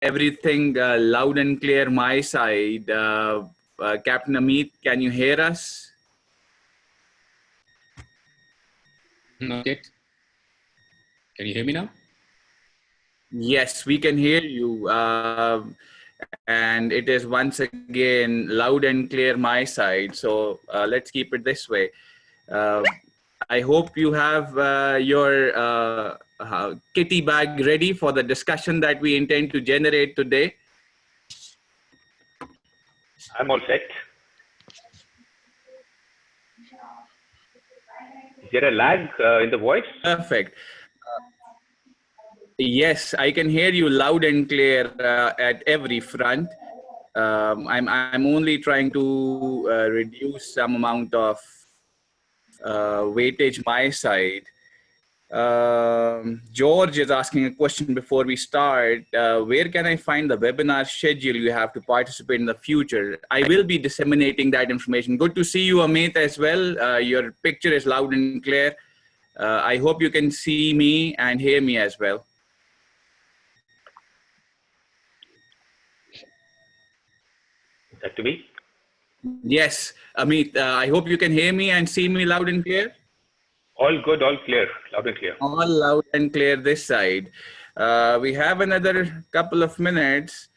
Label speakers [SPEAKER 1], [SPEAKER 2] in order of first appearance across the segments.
[SPEAKER 1] everything loud and clear my side. Captain Amit, can you hear us?
[SPEAKER 2] Not yet. Can you hear me now?
[SPEAKER 1] Yes, we can hear you. And it is once again loud and clear my side. So let's keep it this way. I hope you have your kitty bag ready for the discussion that we intend to generate today.
[SPEAKER 3] I'm all set. Is there a lag in the voice?
[SPEAKER 1] Perfect. Yes, I can hear you loud and clear at every front. I'm only trying to reduce some amount of weightage my side. George is asking a question before we start. Where can I find the webinar schedule you have to participate in the future? I will be disseminating that information. Good to see you, Amit, as well. Your picture is loud and clear. I hope you can see me and hear me as well.
[SPEAKER 3] Is that to me?
[SPEAKER 1] Yes, Amit, I hope you can hear me and see me loud and clear.
[SPEAKER 3] All good, all clear, loud and clear.
[SPEAKER 1] All loud and clear this side. We have another couple of minutes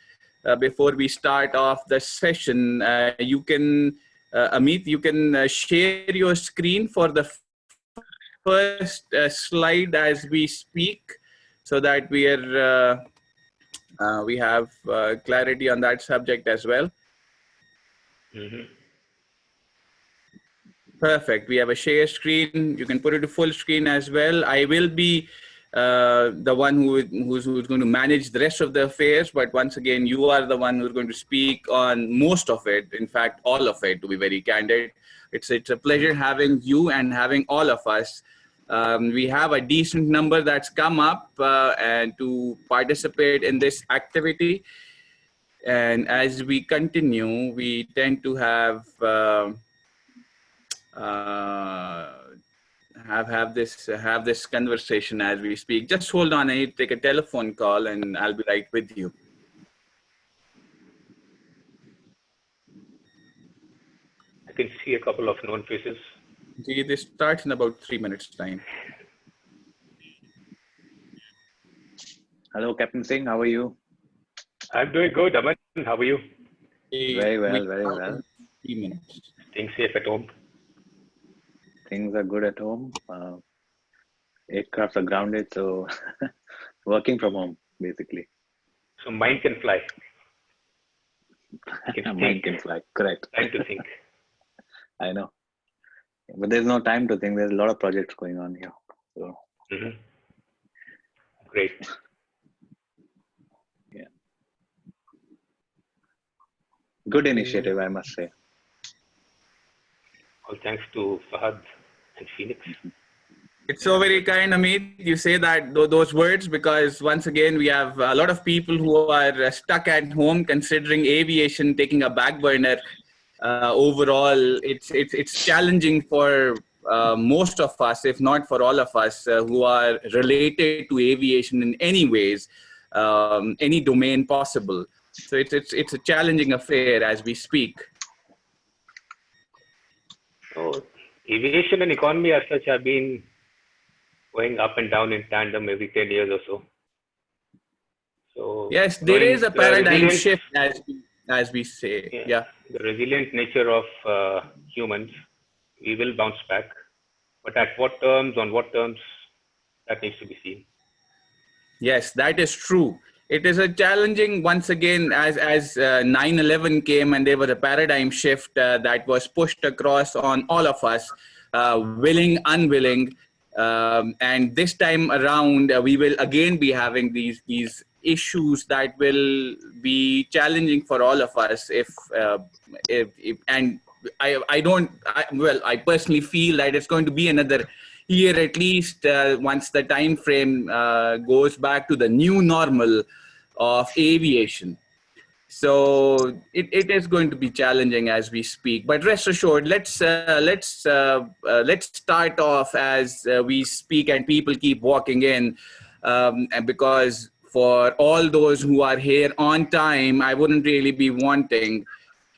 [SPEAKER 1] before we start off the session. You can, Amit, you can share your screen for the first slide as we speak, so that we have clarity on that subject as well.
[SPEAKER 3] Mm-hmm.
[SPEAKER 1] Perfect. We have a share screen. You can put it to full screen as well. I will be the one who's going to manage the rest of the affairs. But once again, you are the one who's going to speak on most of it. In fact, all of it, to be very candid. It's a pleasure having you and having all of us. We have a decent number that's come up and to participate in this activity. And as we continue, we tend to have this conversation as we speak. Just hold on, I need to take a telephone call and I'll be right with you.
[SPEAKER 3] I can see a couple of known faces.
[SPEAKER 1] See, this starts in about 3 minutes time.
[SPEAKER 4] Hello, Captain Singh. How are you?
[SPEAKER 3] I'm doing good, Aman. How are you?
[SPEAKER 4] Very well, very well.
[SPEAKER 1] 3 minutes.
[SPEAKER 3] Staying safe at home.
[SPEAKER 4] Things are good at home. Aircrafts are grounded, so working from home, basically.
[SPEAKER 3] So mind can fly.
[SPEAKER 4] Mind can fly, correct.
[SPEAKER 3] Time to think.
[SPEAKER 4] I know. But there's no time to think. There's a lot of projects going on here. So.
[SPEAKER 3] Mm-hmm. Great.
[SPEAKER 4] Yeah. Good initiative, I must say.
[SPEAKER 3] All thanks to Fahad and Phoenix.
[SPEAKER 1] It's so very kind, Amit. You say that those words because once again we have a lot of people who are stuck at home, considering aviation taking a back burner. Overall, it's challenging for most of us, if not for all of us, who are related to aviation in any ways, any domain possible. So it's a challenging affair as we speak.
[SPEAKER 3] So aviation and economy as such have been going up and down in tandem every 10 years or so. So
[SPEAKER 1] yes, there is a paradigm shift as we say. Yeah.
[SPEAKER 3] The resilient nature of humans, we will bounce back. But at what terms, on what terms, that needs to be seen.
[SPEAKER 1] Yes, that is true. It is a challenging, once again, as 9/11 came and there was a paradigm shift that was pushed across on all of us, willing, unwilling. And this time around, we will again be having these issues that will be challenging for all of us. And I personally feel that it's going to be another year at least once the time frame goes back to the new normal of aviation. So it is going to be challenging as we speak. But rest assured, let's start off as we speak and people keep walking in, and because for all those who are here on time, I wouldn't really be wanting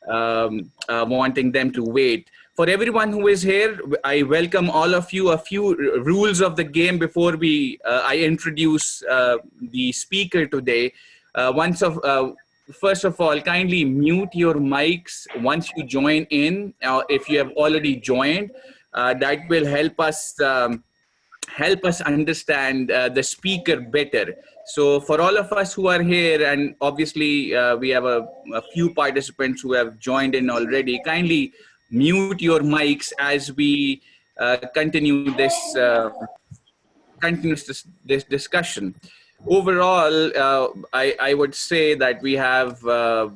[SPEAKER 1] them to wait. For everyone who is here, I welcome all of you. A few rules of the game before I introduce the speaker today. First of all, kindly mute your mics once you join in. If you have already joined, that will help us understand the speaker better. So for all of us who are here, and obviously we have a few participants who have joined in already, kindly mute your mics as we continue this discussion. Overall, I would say that we have a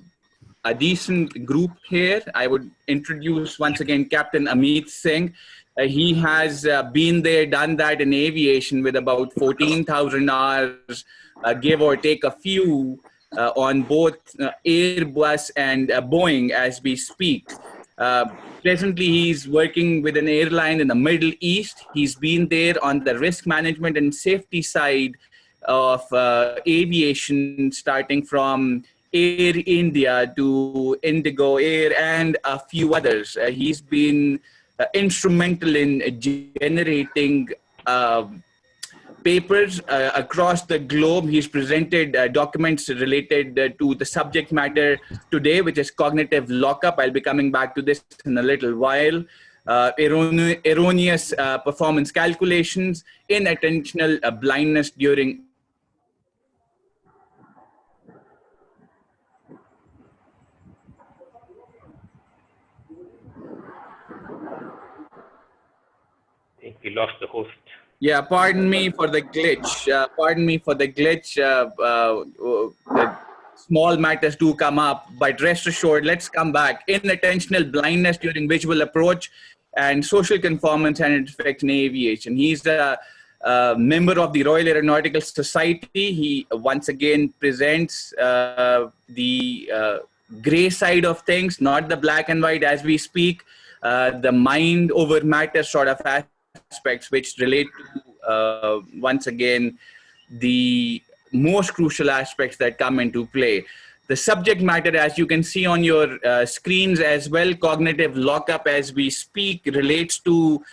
[SPEAKER 1] decent group here. I would introduce once again Captain Amit Singh. He has been there, done that in aviation with about 14,000 hours, give or take a few, on both Airbus and Boeing as we speak. Presently, he's working with an airline in the Middle East. He's been there on the risk management and safety side of aviation, starting from Air India to Indigo Air and a few others. He's been instrumental in generating papers across the globe. He's presented documents related to the subject matter today, which is cognitive lockup. I'll be coming back to this in a little while. Erroneous performance calculations, inattentional blindness during
[SPEAKER 3] I think we lost the host.
[SPEAKER 1] Yeah, pardon me for the glitch. The small matters do come up, but rest assured, let's come back. Inattentional blindness during visual approach and social conformance and its effects in aviation. He's a member of the Royal Aeronautical Society. He once again presents the gray side of things, not the black and white as we speak, the mind over matter sort of aspects which relate to, once again, the most crucial aspects that come into play. The subject matter, as you can see on your screens as well, cognitive lockup as we speak, relates to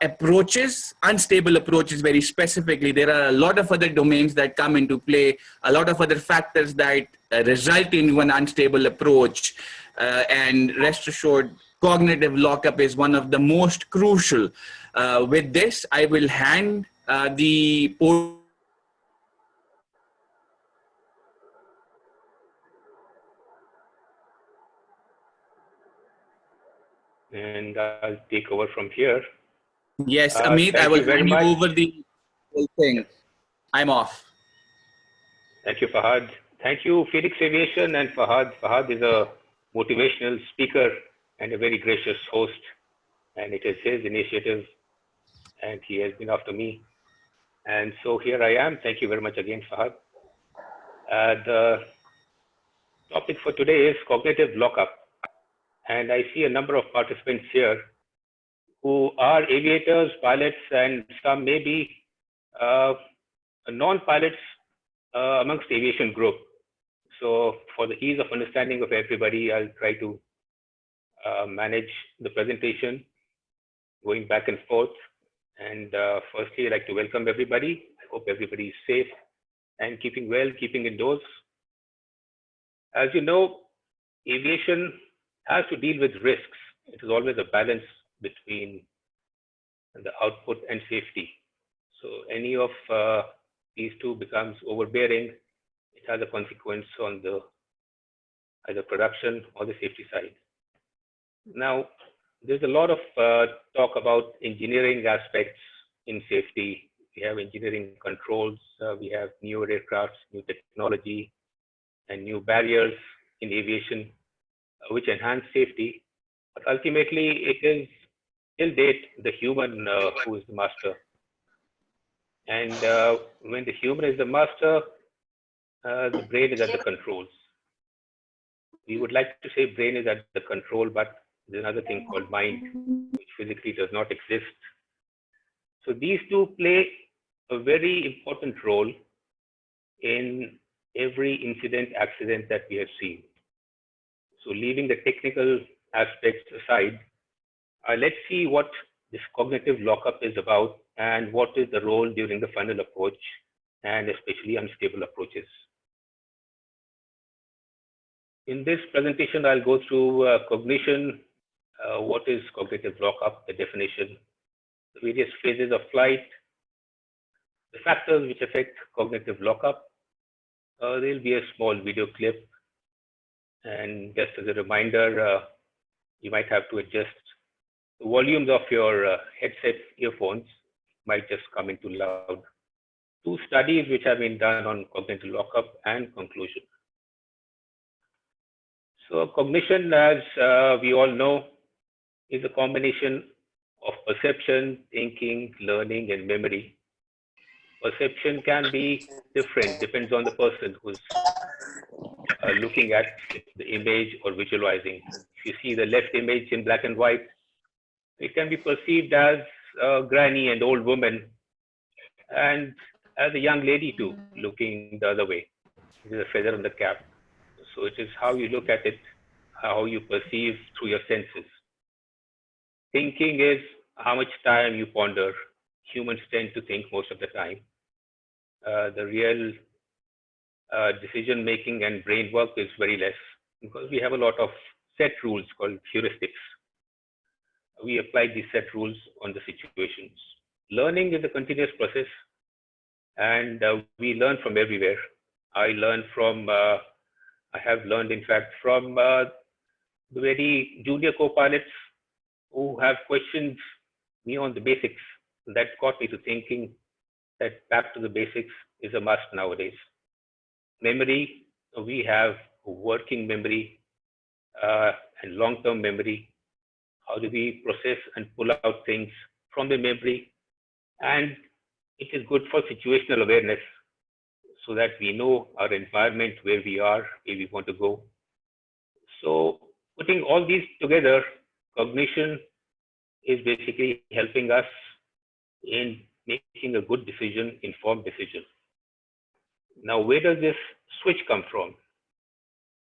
[SPEAKER 1] approaches, unstable approaches very specifically. There are a lot of other domains that come into play, a lot of other factors that result in one unstable approach. And rest assured, cognitive lockup is one of the most crucial. With this, I will hand the
[SPEAKER 3] And I'll take over from here.
[SPEAKER 1] Yes, Amit, I will hand you over the whole thing.
[SPEAKER 3] Yes.
[SPEAKER 1] I'm off.
[SPEAKER 3] Thank you, Fahad. Thank you, Phoenix Aviation and Fahad. Fahad is a motivational speaker and a very gracious host. And it is his initiative, and he has been after me. And so here I am. Thank you very much again, Fahad. The topic for today is cognitive lockup. And I see a number of participants here who are aviators, pilots, and some may be non-pilots amongst the aviation group. So for the ease of understanding of everybody, I'll try to manage the presentation going back and forth. And firstly, I'd like to welcome everybody. I hope everybody is safe and keeping well, keeping indoors. As you know, aviation has to deal with risks. It is always a balance between the output and safety. So any of these two becomes overbearing, it has a consequence on the either production or the safety side. Now, there's a lot of talk about engineering aspects in safety. We have engineering controls, we have newer aircrafts, new technology, and new barriers in aviation, which enhance safety. But ultimately, it is till date the human who is the master. And when the human is the master, the brain is at the controls. We would like to say brain is at the control, but there's another thing called mind, which physically does not exist. So these two play a very important role in every incident, accident that we have seen. So leaving the technical aspects aside, let's see what this cognitive lockup is about and what is the role during the final approach and especially unstable approaches. In this presentation, I'll go through cognition, what is cognitive lockup, the definition, the various phases of flight, the factors which affect cognitive lockup. There'll be a small video clip, and just as a reminder, you might have to adjust the volumes of your headset earphones, might just come into loud. Two studies which have been done on cognitive lockup and conclusion. So cognition, as we all know, is a combination of perception, thinking, learning, and memory. Perception can be different, depends on the person who's looking at the image or visualizing. If you see the left image in black and white, it can be perceived as a granny and old woman, and as a young lady too, looking the other way. It is a feather in the cap. So it is how you look at it, how you perceive through your senses. Thinking is how much time you ponder. Humans tend to think most of the time. The real decision making and brain work is very less because we have a lot of set rules called heuristics. We apply these set rules on the situations. Learning is a continuous process, and we learn from everywhere. I have learned, in fact, from the very junior co-pilots who have questioned me on the basics. That got me to thinking that back to the basics is a must nowadays. Memory, we have working memory and long-term memory. How do we process and pull out things from the memory? And it is good for situational awareness so that we know our environment, where we are, where we want to go. So putting all these together, cognition is basically helping us in making a good decision, informed decision. Now, where does this switch come from?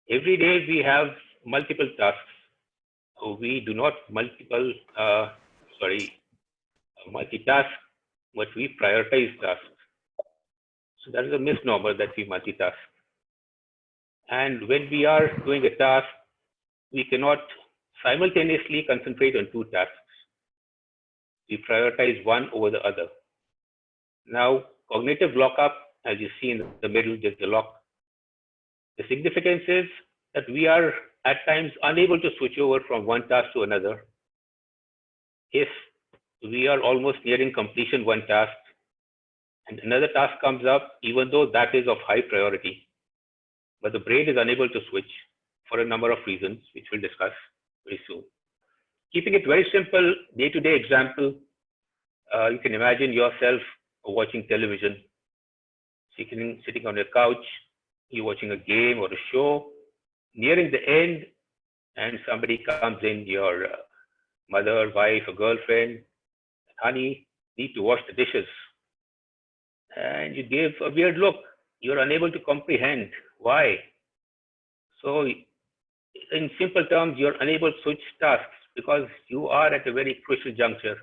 [SPEAKER 3] Every day we have multiple tasks. We do not multitask, but we prioritize tasks. So that is a misnomer that we multitask. And when we are doing a task, we cannot simultaneously concentrate on two tasks. We prioritize one over the other. Now, cognitive lockup, as you see in the middle, there's the lock. The significance is that we are at times unable to switch over from one task to another. If we are almost nearing completion one task and another task comes up, even though that is of high priority, but the brain is unable to switch for a number of reasons, which we'll discuss very soon. Keeping it very simple, day-to-day example, you can imagine yourself watching television, sitting on your couch, you're watching a game or a show, nearing the end, and somebody comes in, your mother, wife, or girlfriend, honey, need to wash the dishes. And you give a weird look. You're unable to comprehend why. So in simple terms, you're unable to switch tasks because you are at a very crucial juncture.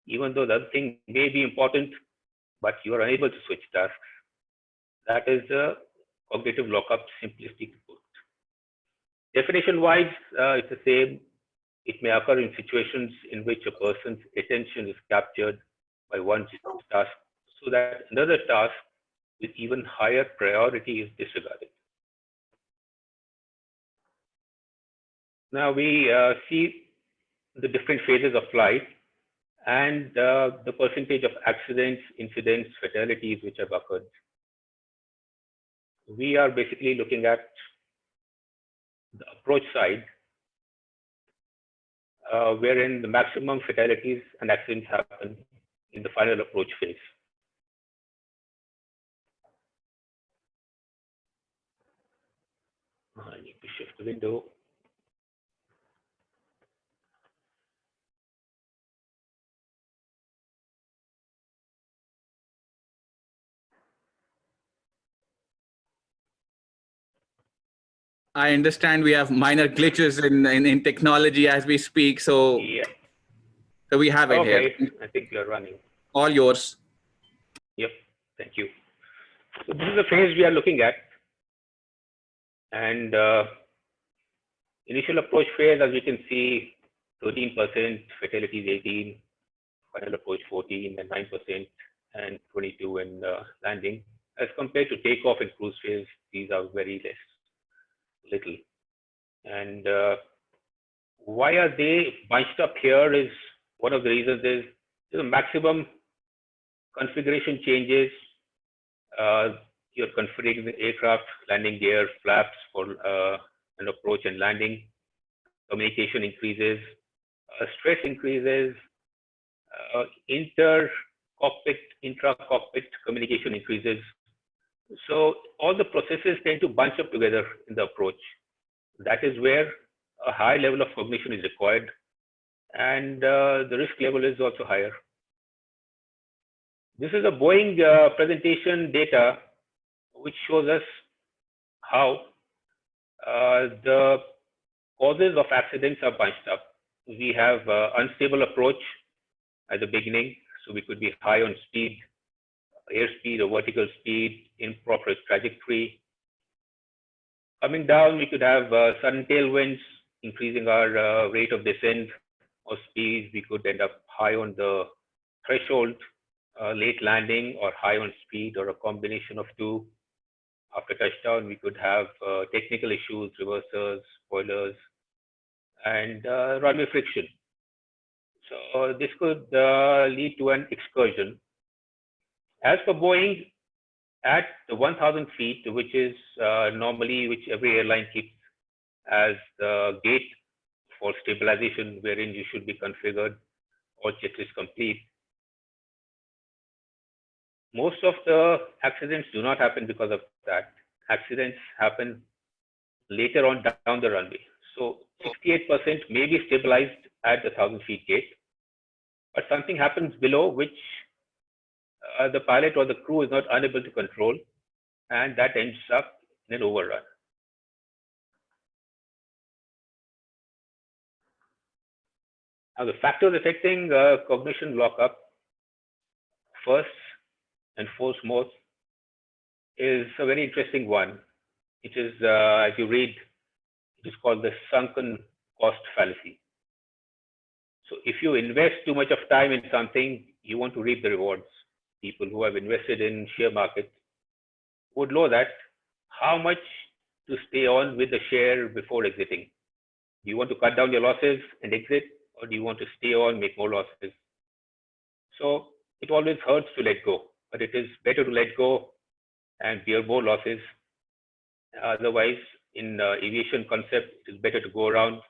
[SPEAKER 3] Even though the other thing may be important, but you are unable to switch tasks. That is the cognitive lockup, simplistic put. Definition-wise, it's the same. It may occur in situations in which a person's attention is captured by one task so that another task with even higher priority is disregarded. Now we see the different phases of flight and the percentage of accidents, incidents, fatalities which have occurred. We are basically looking at the approach side, wherein the maximum fatalities and accidents happen in the final approach phase. I need to shift the window.
[SPEAKER 1] I understand we have minor glitches in technology as we speak. So,
[SPEAKER 3] Yeah.
[SPEAKER 1] so we have it
[SPEAKER 3] Okay.
[SPEAKER 1] here.
[SPEAKER 3] I think you're running.
[SPEAKER 1] All yours.
[SPEAKER 3] Yep. Thank you. So this is the phase we are looking at. And initial approach phase, as we can see, 13%, fatalities 18, final approach 14 and 9% and 22 in landing. As compared to takeoff and cruise phase, these are very little. And why are they bunched up here is one of the reasons is the maximum configuration changes. You're configuring the aircraft landing gear, flaps for an approach and landing. Communication increases, stress increases, intra-cockpit communication increases. So all the processes tend to bunch up together in the approach. That is where a high level of cognition is required, and the risk level is also higher. This is a Boeing presentation data which shows us how the causes of accidents are bunched up. We have unstable approach at the beginning, so we could be high on speed, airspeed or vertical speed, improper trajectory. Coming down, we could have sudden tailwinds, increasing our rate of descent or speed. We could end up high on the threshold, late landing, or high on speed, or a combination of two. After touchdown, we could have technical issues, reversers, spoilers, and runway friction. So this could lead to an excursion. As for Boeing, at the 1,000 feet, which is normally which every airline keeps as the gate for stabilization, wherein you should be configured, all checklist complete. Most of the accidents do not happen because of that. Accidents happen later on down the runway. So 68% may be stabilized at the 1,000 feet gate, but something happens below which the pilot or the crew is not unable to control, and that ends up in an overrun. Now, the factors affecting cognition lockup, first and foremost, is a very interesting one. It is, as you read, it is called the sunken cost fallacy. So if you invest too much of time in something, you want to reap the rewards. People who have invested in share market would know that how much to stay on with the share before exiting. Do you want to cut down your losses and exit, or do you want to stay on, make more losses? So it always hurts to let go, but it is better to let go and bear more losses. Otherwise, in aviation concept, it is better to go around,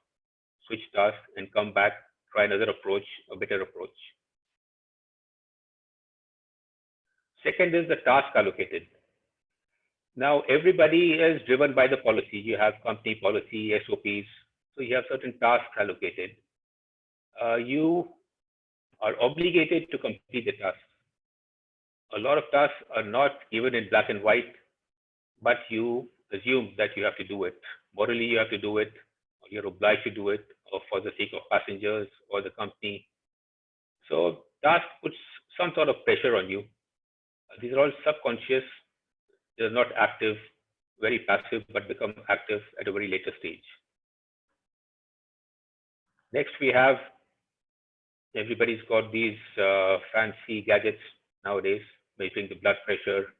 [SPEAKER 3] switch tasks, and come back, try another approach, a better approach. Second is the task allocated. Now, everybody is driven by the policy. You have company policy, SOPs, so you have certain tasks allocated. You are obligated to complete the tasks. A lot of tasks are not given in black and white, but you assume that you have to do it. Morally, you have to do it, or you're obliged to do it, or for the sake of passengers or the company. So task puts some sort of pressure on you. These are all subconscious. They're not active, very passive, but become active at a very later stage. Next, we have, everybody's got these fancy gadgets nowadays, measuring the blood pressure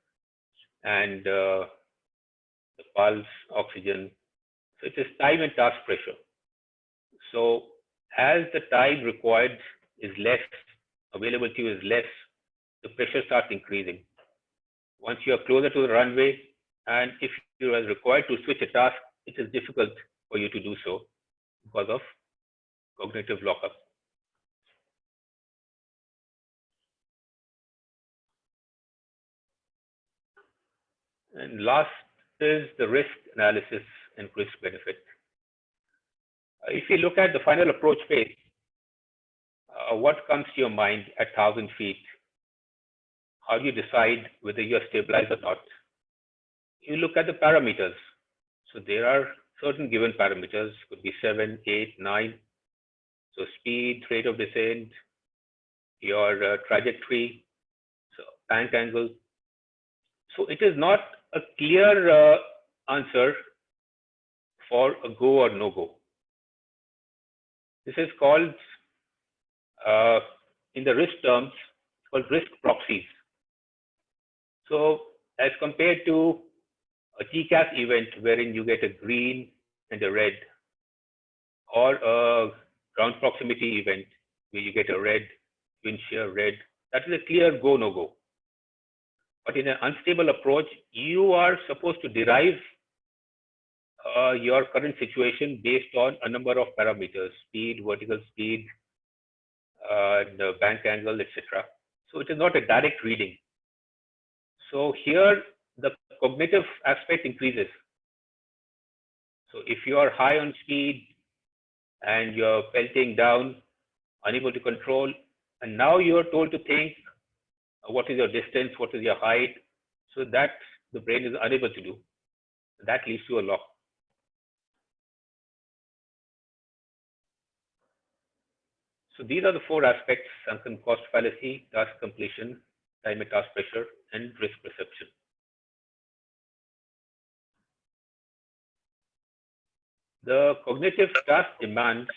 [SPEAKER 3] and the pulse, oxygen. So it is time and task pressure. So as the time required is less, available to you is less, the pressure starts increasing. Once you are closer to the runway, and if you are required to switch a task, it is difficult for you to do so because of cognitive lockup. And last is the risk analysis and risk benefit. If you look at the final approach phase, what comes to your mind at 1,000 feet? How do you decide whether you're stabilized or not? You look at the parameters. So there are certain given parameters, could be 7, 8, 9. So speed, rate of descent, your trajectory, so bank angle. So it is not a clear answer for a go or no go. This is called, in the risk terms, called risk proxies. So as compared to a TCAS event wherein you get a green and a red, or a ground proximity event where you get a red, wind shear red, that is a clear go, no go. But in an unstable approach, you are supposed to derive your current situation based on a number of parameters: speed, vertical speed, the bank angle, etc. So it is not a direct reading. So here the cognitive aspect increases. So if you are high on speed and you're pelting down, unable to control, and now you're told to think what is your distance, what is your height, so that the brain is unable to do. That leads to a lock. So these are the four aspects: sunken cost fallacy, task completion, time and task pressure, and risk perception. The cognitive task demands,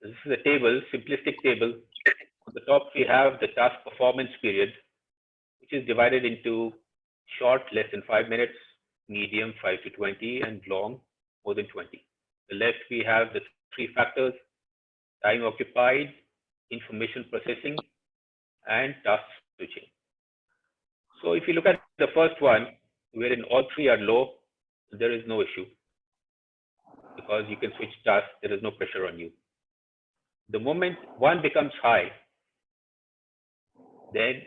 [SPEAKER 3] this is a table, simplistic table. On the top, we have the task performance period, which is divided into short, less than 5 minutes, medium, 5 to 20, and long, more than 20. On the left, we have the three factors: time occupied, information processing, and task switching. So if you look at the first one, wherein all three are low, there is no issue because you can switch tasks, there is no pressure on you. The moment one becomes high, then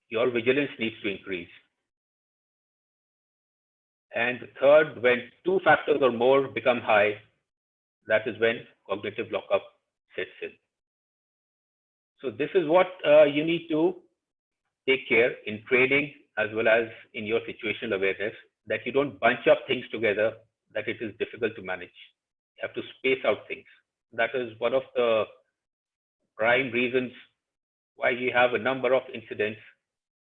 [SPEAKER 3] your vigilance needs to increase. And the third, when two factors or more become high, that is when cognitive lockup sets in. So this is what you need to take care in training as well as in your situational awareness, that you don't bunch up things together, that it is difficult to manage. You have to space out things. That is one of the prime reasons why you have a number of incidents,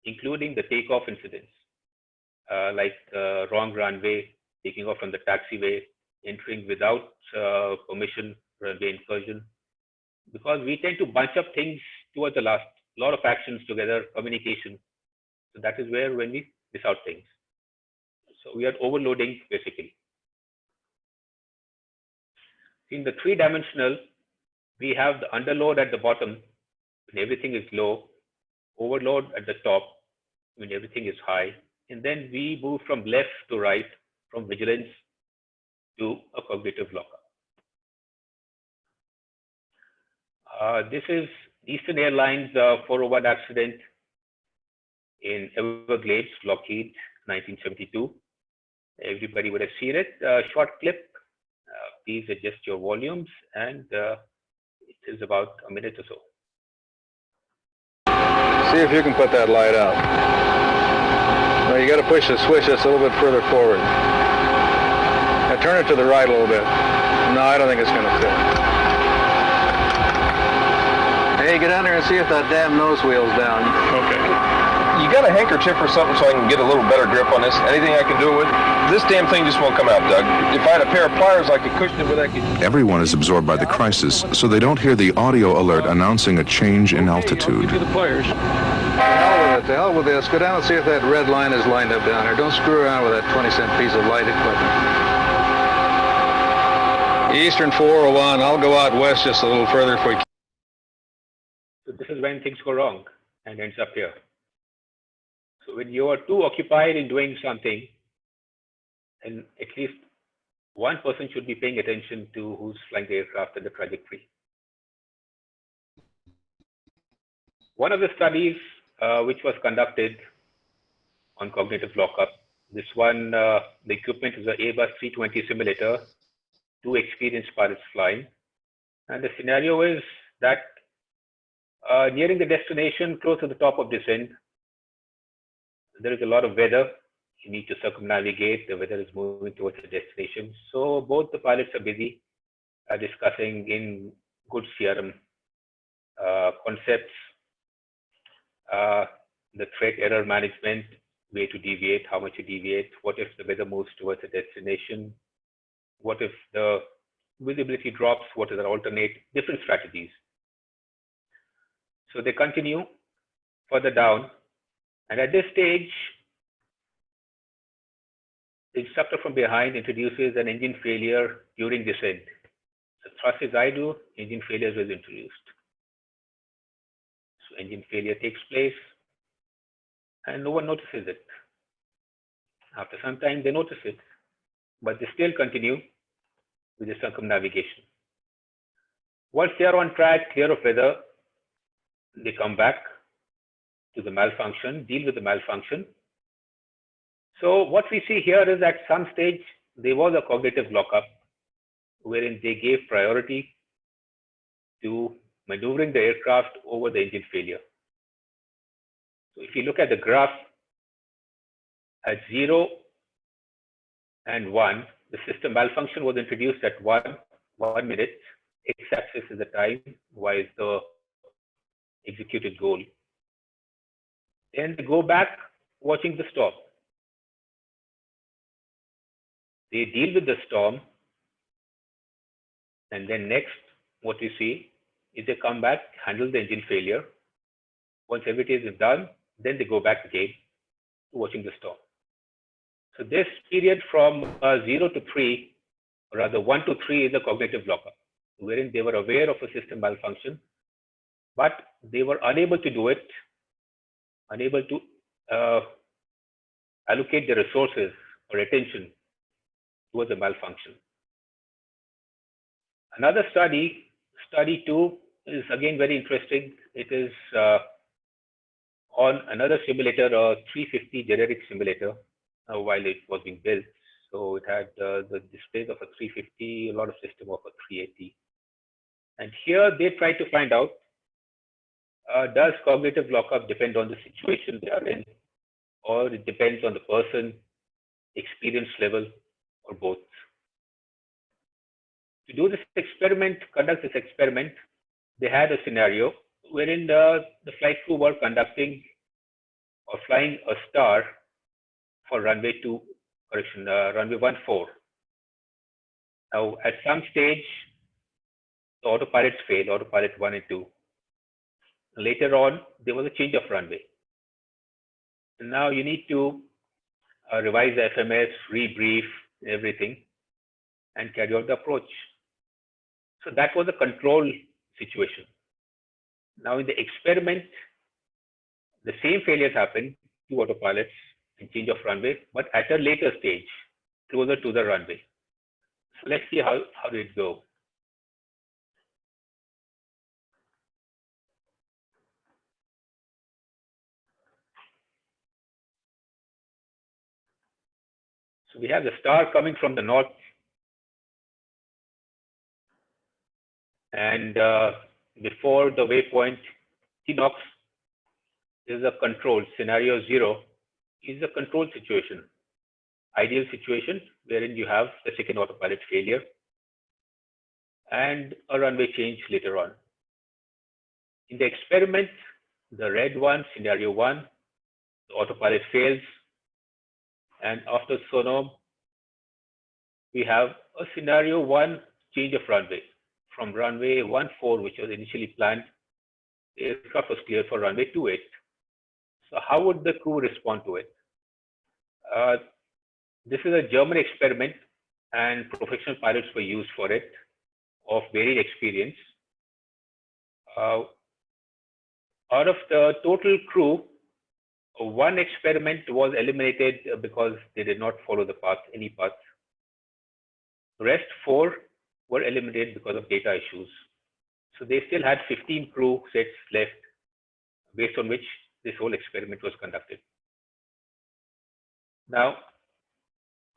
[SPEAKER 3] including the takeoff incidents, like wrong runway, taking off from the taxiway, entering without permission, runway incursion, because we tend to bunch up things towards the last, a lot of actions together, communication. So that is where when we miss out things. So we are overloading basically. In the three-dimensional, we have the underload at the bottom when everything is low, overload at the top when everything is high, and then we move from left to right, from vigilance to a cognitive lockup. This is Eastern Airlines 401 accident in Everglades, Lockheed, 1972. Everybody would have seen it. Short clip. Please adjust your volumes, and it is about a minute or so.
[SPEAKER 5] See if you can put that light out. No, you got to push the switch just a little bit further forward. Now turn it to the right a little bit. No, I don't think it's going to fit. Hey, get down there and see if that damn nose wheel's down.
[SPEAKER 6] Okay. You got a handkerchief or something so I can get a little better grip on this? Anything I can do with? This damn thing just won't come out, Doug. If I had a pair of pliers, I could cushion it with that.
[SPEAKER 7] Everyone is absorbed by the crisis, so they don't hear the audio alert announcing a change in altitude.
[SPEAKER 6] I'll give you the pliers.
[SPEAKER 5] To hell with this. Go down and see if that red line is lined up down there. Don't screw around with that 20-cent piece of light equipment. Eastern 401. I'll go out west just a little further if we can.
[SPEAKER 3] So this is when things go wrong and ends up here. So when you are too occupied in doing something, and at least one person should be paying attention to who's flying the aircraft and the trajectory. One of the studies which was conducted on cognitive lockup, this one, the equipment is an Airbus 320 simulator, 2 experienced pilots flying. And the scenario is that nearing the destination, close to the top of descent, there is a lot of weather, You need to circumnavigate. The weather is moving towards the destination. So both the pilots are busy discussing in good CRM concepts, the threat error management, way to deviate, how much you deviate, what if the weather moves towards a destination, what if the visibility drops, what are the alternate, different strategies. So they continue further down, and at this stage, the instructor from behind introduces an engine failure during descent. So thrust is idle, engine failure is introduced. So engine failure takes place, and no one notices it. After some time, they notice it, but they still continue with the circumnavigation. Once they are on track, clear of weather, they come back to the malfunction, deal with the malfunction. So what we see here is at some stage, there was a cognitive lockup wherein they gave priority to maneuvering the aircraft over the engine failure. So if you look at the graph, at 0 and 1, the system malfunction was introduced at 1 minute. X-axis is the time, Y is the executed goal. Then they go back watching the storm. They deal with the storm, and then next, what we see is they come back, handle the engine failure. Once everything is done, then they go back again to watching the storm. So this period from 0 to 3, or rather 1 to 3, is a cognitive lockup, wherein they were aware of a system malfunction, but they were unable to do it, unable to allocate the resources or attention towards the malfunction. Another study, study 2, is again very interesting. It is on another simulator, a 350 generic simulator, while it was being built. So it had the displays of a 350, a lot of system of a 380. And here they try to find out, does cognitive lockup depend on the situation they are in, or it depends on the person, experience level, or both? To do this experiment, conduct this experiment, they had a scenario wherein the flight crew were conducting or flying a star for runway 14. Now, at some stage, the autopilots failed, autopilot 1 and 2. Later on, there was a change of runway. And now you need to revise the FMS, rebrief everything, and carry out the approach. So that was a control situation. Now in the experiment, the same failures happened, 2 autopilots and change of runway, but at a later stage, closer to the runway. So let's see how did it go. So we have the star coming from the north, and before the waypoint T-Nox is a control. Scenario 0 is a control situation, ideal situation wherein you have the second autopilot failure and a runway change later on. In the experiment, the red one, scenario 1, the autopilot fails, and after sonar, we have a scenario 1 change of runway. From runway 14, which was initially planned, the aircraft was cleared for runway 28. So how would the crew respond to it? This is a German experiment, and professional pilots were used for it, of varied experience. Out of the total crew, 1 experiment was eliminated because they did not follow the path, any path. The rest 4 were eliminated because of data issues. So they still had 15 crew sets left, based on which this whole experiment was conducted. Now,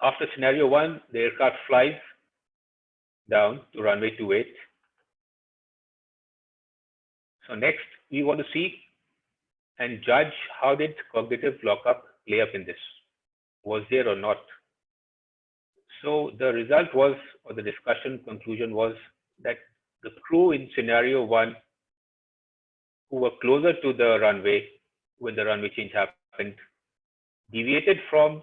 [SPEAKER 3] after scenario 1, the aircraft flies down to runway 28. So next, we want to see and judge how did cognitive lockup play up in this. was there or not. So the result was, or the discussion conclusion was, that the crew in scenario 1 who were closer to the runway when the runway change happened deviated from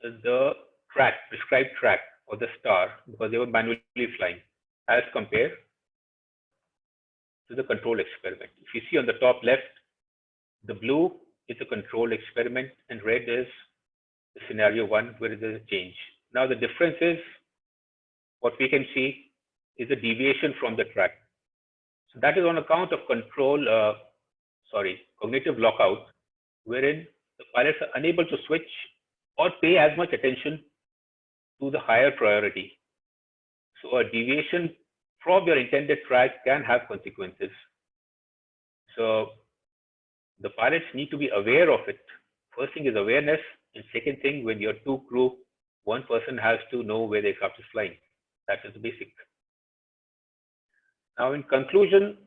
[SPEAKER 3] the prescribed track or the star, because they were manually flying, as compared to the control experiment. If you see on the top left, the blue is a control experiment and red is the scenario 1 where there is a change. Now the difference is, what we can see is a deviation from the track. So that is on account of cognitive lockout, wherein the pilots are unable to switch or pay as much attention to the higher priority. So a deviation from your intended track can have consequences. So the pilots need to be aware of it. First thing is awareness, and second thing, when you're two crew, one person has to know where the aircraft is flying. That is the basic. Now, in conclusion,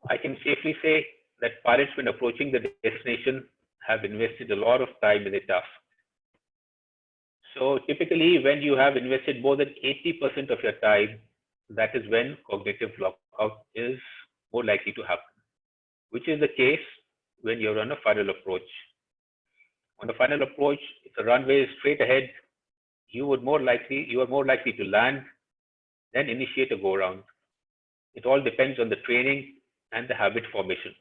[SPEAKER 3] I can safely say that pilots, when approaching the destination, have invested a lot of time in the task. So typically, when you have invested more than 80% of your time, that is when cognitive lockout is more likely to happen, which is the case when you're on a final approach. On the final approach, if the runway is straight ahead, you are more likely to land than initiate a go-round. It all depends on the training and the habit formation.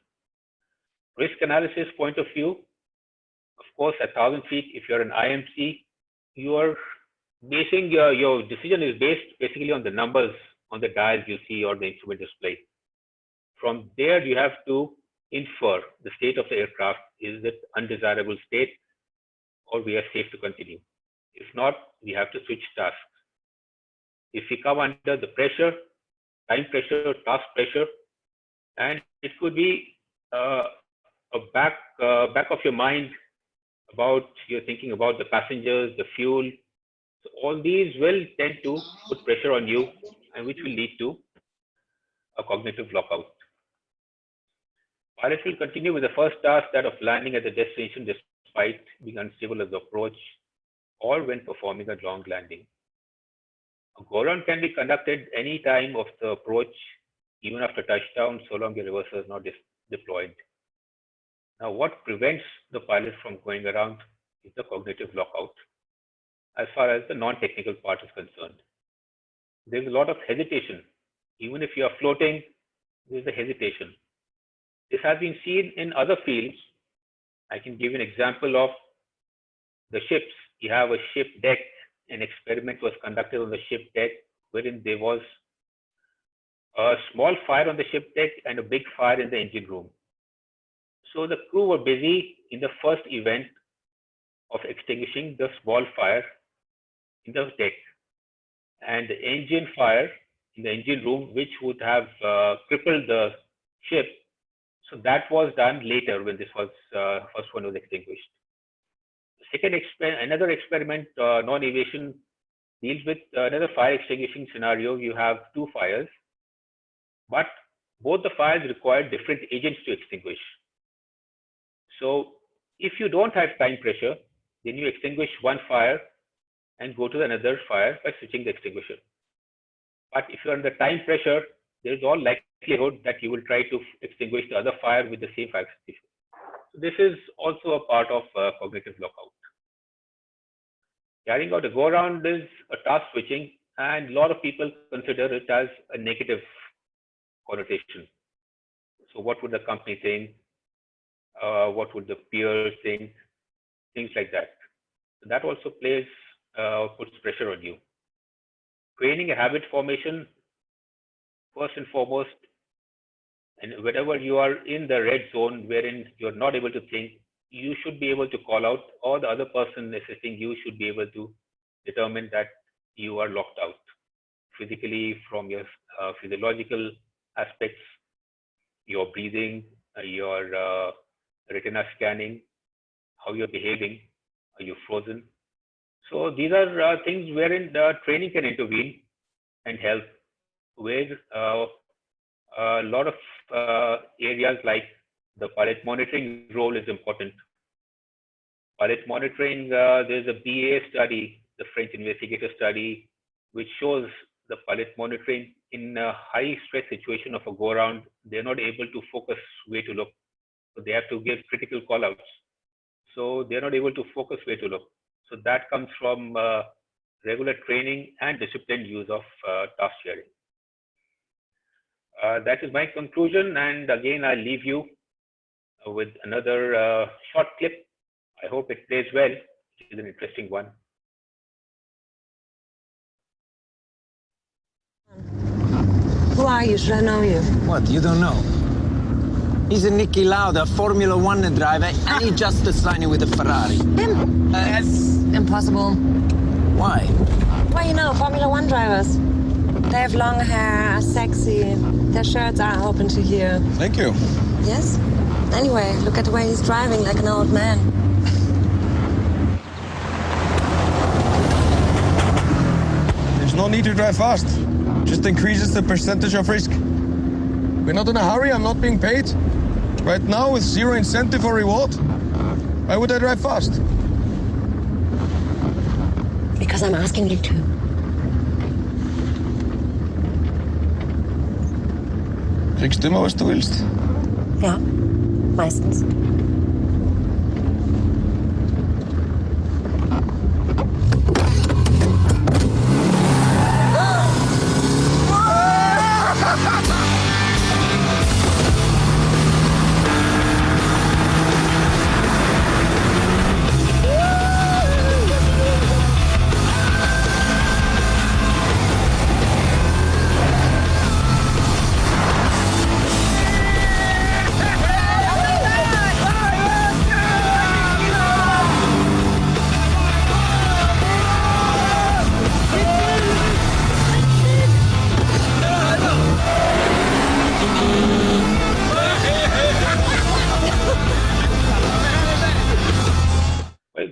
[SPEAKER 3] Risk analysis point of view, of course, at 1,000 feet, if you're an IMC, you are basing your decision is based basically on the numbers on the dials you see or the instrument display. From there, you have to infer the state of the aircraft. Is it undesirable state, or we are safe to continue? If not, we have to switch tasks. If we come under the pressure, time pressure, task pressure, and it could be a back of your mind about you're thinking about the passengers, the fuel. So all these will tend to put pressure on you, and which will lead to a cognitive lockout. Pilots will continue with the first task, that of landing at the destination despite being unstable as the approach, or when performing a long landing. A go-round can be conducted any time of the approach, even after touchdown, so long your reverser is not deployed. Now, what prevents the pilot from going around is the cognitive lockout, as far as the non-technical part is concerned. There's a lot of hesitation. Even if you are floating, there's a hesitation. This has been seen in other fields. I can give an example of the ships. You have a ship deck. An experiment was conducted on the ship deck, wherein there was a small fire on the ship deck and a big fire in the engine room. So the crew were busy in the first event of extinguishing the small fire in the deck, and the engine fire in the engine room, which would have crippled the ship. So that was done later when this was first one was extinguished. Another experiment, non-aviation, deals with another fire extinguishing scenario. You have two fires, but both the fires require different agents to extinguish. So if you don't have time pressure, then you extinguish one fire and go to another fire by switching the extinguisher. But if you're under time pressure, there is all likelihood that you will try to extinguish the other fire with the same fire extinguisher. So this is also a part of cognitive lockout. Carrying out a go-round is a task switching, and a lot of people consider it as a negative connotation. So what would the company think? What would the peers think? Things like that. So that also puts pressure on you. Training and habit formation, first and foremost, and whenever you are in the red zone wherein you're not able to think, you should be able to call out, or the other person assisting you should be able to determine that you are locked out physically, from your physiological aspects, your breathing, your retina scanning, how you're behaving, are you frozen? So these are things wherein the training can intervene and help, where a lot of areas like the pilot monitoring role is important. pilot monitoring, there's a BA study, the French investigator study, which shows the pilot monitoring in a high stress situation of a go around, they're not able to focus where to look. So they have to give critical call outs. So they're not able to focus where to look. So that comes from regular training and disciplined use of task sharing. That is my conclusion. And again, I'll leave you with another short clip. I hope it plays well. It is an interesting one.
[SPEAKER 8] Who are you? Should I know you?
[SPEAKER 9] What, you don't know? He's a Niki Lauda, Formula One driver, and he just signing with a Ferrari.
[SPEAKER 8] Him? That's impossible.
[SPEAKER 9] Why?
[SPEAKER 8] Well, you know, Formula One drivers. They have long hair, are sexy. Their shirts are open to here.
[SPEAKER 6] Thank you.
[SPEAKER 8] Yes? Anyway, look at the way he's driving like an old man.
[SPEAKER 6] There's no need to drive fast. Just increases the percentage of risk. We're not in a hurry. I'm not being paid. Right now, with zero incentive or reward, why would I drive fast?
[SPEAKER 8] Because I'm asking you to.
[SPEAKER 6] Kriegst du immer, was du willst?
[SPEAKER 8] Ja, meistens.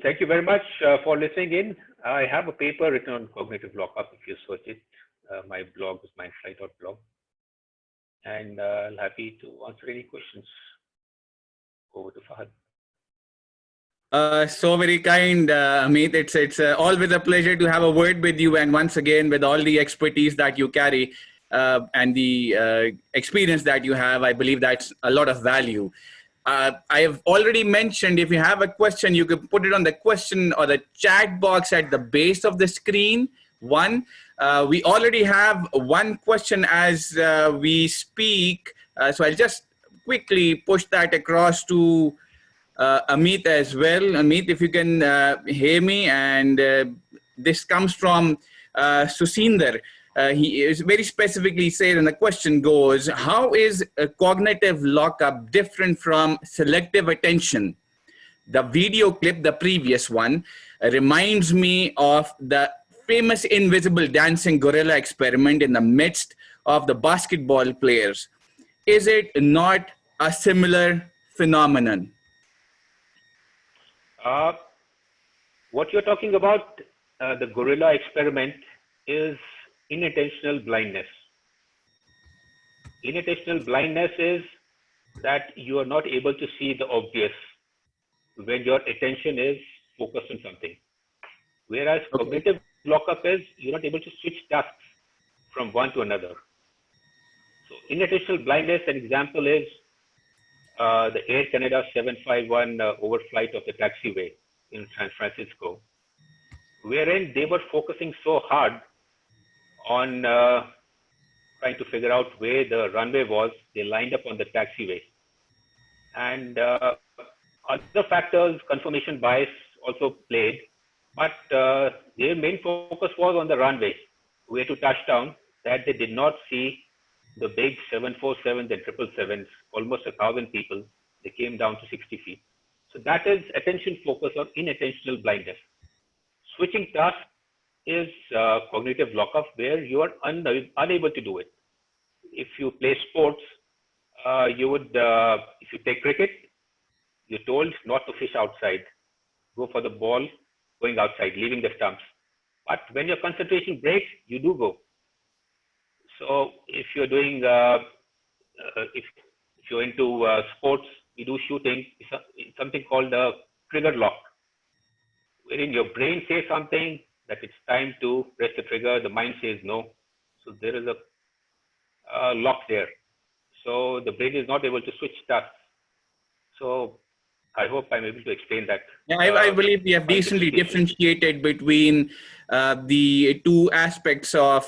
[SPEAKER 3] Thank you very much for listening in. I have a paper written on cognitive lockup. If you search it, my blog is mindflight.blog. And I'm happy to answer any questions. Over to Fahad.
[SPEAKER 1] So very kind, Amit. It's always a pleasure to have a word with you. And once again, with all the expertise that you carry and the experience that you have, I believe that's a lot of value. I have already mentioned, if you have a question, you can put it on the question or the chat box at the base of the screen. We already have one question as we speak. So I'll just quickly push that across to Amit as well. Amit, if you can hear me, and this comes from Susinder. He is very specifically said, and the question goes, how is a cognitive lockup different from selective attention? The video clip, the previous one, reminds me of the famous invisible dancing gorilla experiment in the midst of the basketball players. Is it not a similar phenomenon?
[SPEAKER 3] What you're talking about, the gorilla experiment, is inattentional blindness. Inattentional blindness is that you are not able to see the obvious when your attention is focused on something. Whereas cognitive lockup is you're not able to switch tasks from one to another. So inattentional blindness, an example is the Air Canada 751 overflight of the taxiway in San Francisco, wherein they were focusing so hard on trying to figure out where the runway was. They lined up on the taxiway. And other factors, confirmation bias also played, but their main focus was on the runway, where to touch down, that they did not see the big 747s and 777s, almost 1,000 people. They came down to 60 feet. So that is attention focus or inattentional blindness. Switching tasks is cognitive lockup, where you are unable to do it. If you play sports, you would, if you take cricket, you're told not to fish outside, go for the ball, going outside, leaving the stumps. But when your concentration breaks, you do go. So if you're doing, if you're into sports, you do shooting, it's something called a trigger lock. wherein your brain says something that it's time to press the trigger, the mind says no. So there is a lock there. So the brain is not able to switch tasks. So I hope I'm able to explain that.
[SPEAKER 1] Yeah, I believe we have decently differentiated between the two aspects of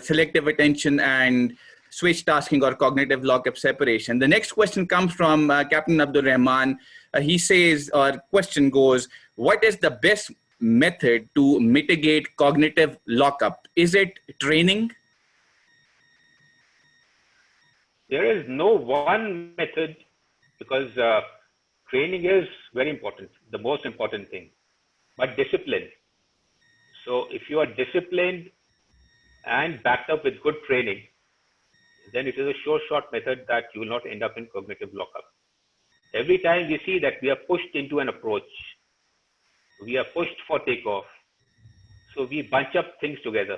[SPEAKER 1] selective attention and switch tasking or cognitive lockup separation. The next question comes from Captain Abdul Rahman. He says, or question goes, what is the best method to mitigate cognitive lockup? Is it training?
[SPEAKER 3] There is no one method because training is very important, the most important thing, but discipline. So if you are disciplined and backed up with good training, then it is a sure shot method that you will not end up in cognitive lockup. Every time we see that we are pushed into an approach, we are pushed for takeoff, so we bunch up things together.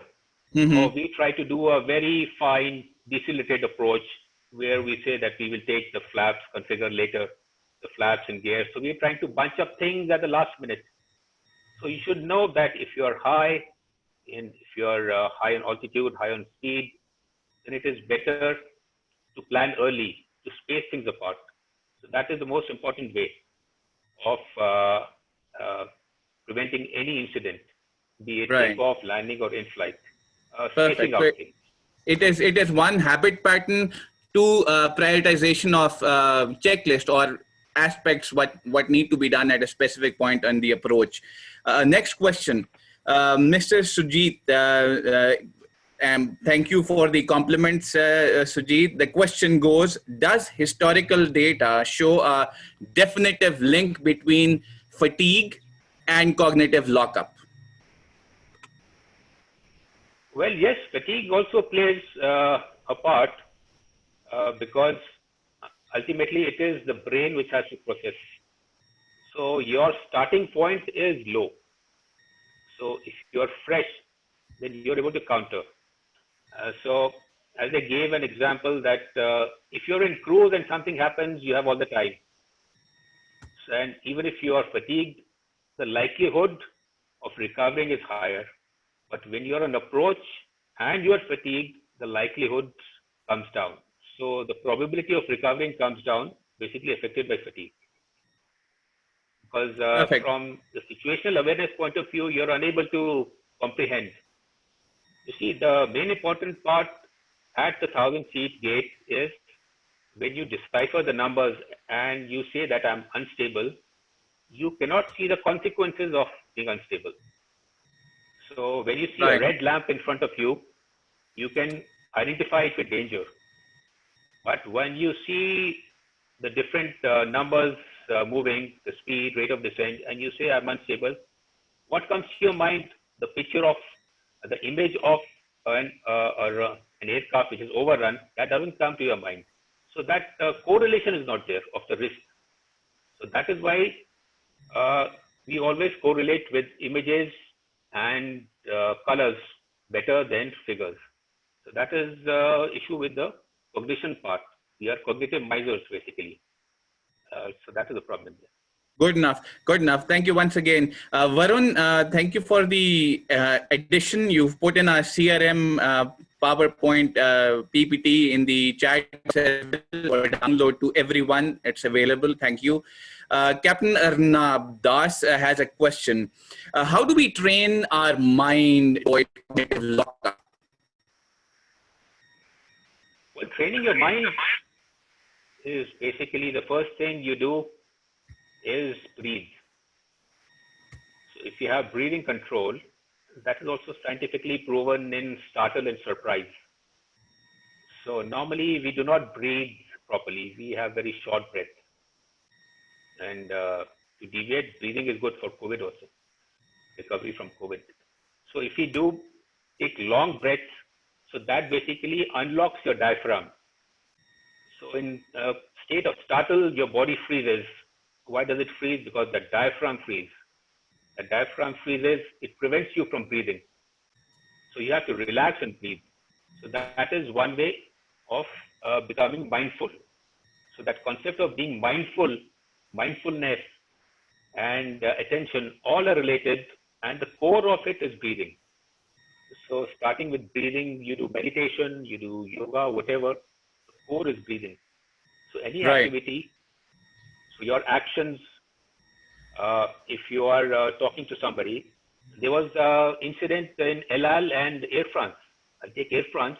[SPEAKER 3] Or we try to do a very fine decelerated approach where we say that we will take the flaps, configure later the flaps and gears. So we're trying to bunch up things at the last minute. So you should know that if you're high in altitude, high on speed, then it is better to plan early, to space things apart. So that is the most important way of preventing any incident, be it takeoff, landing, or in flight. Spacing out things.
[SPEAKER 1] It is one habit pattern, two prioritization of checklist or aspects what need to be done at a specific point on the approach. Next question, Mr. Sujit. Thank you for the compliments, Sujit. The question goes, does historical data show a definitive link between fatigue and cognitive lockup?
[SPEAKER 3] Well, yes, fatigue also plays a part because ultimately it is the brain which has to process. So your starting point is low. So if you're fresh, then you're able to counter. So as I gave an example that if you're in cruise and something happens, you have all the time. So, and even if you are fatigued, the likelihood of recovering is higher. But when you're on approach and you're fatigued, the likelihood comes down. So the probability of recovering comes down, basically affected by fatigue. Because from the situational awareness point of view, you're unable to comprehend. You see, the main important part at the 1,000 feet gate is when you decipher the numbers and you say that I'm unstable, you cannot see the consequences of being unstable. So when you see a red lamp in front of you, you can identify it with danger. But when you see the different numbers moving, the speed, rate of descent, and you say I'm unstable, what comes to your mind? The picture of the image of an aircraft which is overrun, that doesn't come to your mind. So that correlation is not there of the risk. So that is why we always correlate with images and colors better than figures. So that is the issue with the cognition part. We are cognitive misers basically. So that is the problem there.
[SPEAKER 1] Good enough. Good enough. Thank you once again. Varun, thank you for the addition. You've put in a CRM PowerPoint PPT in the chat or download to everyone. It's available. Thank you. Captain Arnab Das has a question. How do we train our mind to avoid cognitive lockup?
[SPEAKER 3] Well, training your mind is basically the first thing you do is breathe. So if you have breathing control, that is also scientifically proven in startle and surprise. So normally we do not breathe properly. We have very short breath. And to deviate, breathing is good for COVID also, recovery from COVID. So if you do take long breaths, so that basically unlocks your diaphragm. So in a state of startle, your body freezes. Why does it freeze? Because the diaphragm freezes. The diaphragm freezes, it prevents you from breathing. So you have to relax and breathe. So that is one way of becoming mindful. So that concept of being mindful, mindfulness and attention, all are related, and the core of it is breathing. So starting with breathing, you do meditation, you do yoga, whatever, the core is breathing. So any
[SPEAKER 1] Right.
[SPEAKER 3] activity, so your actions, if you are talking to somebody, there was an incident in El Al and Air France. I'll take Air France.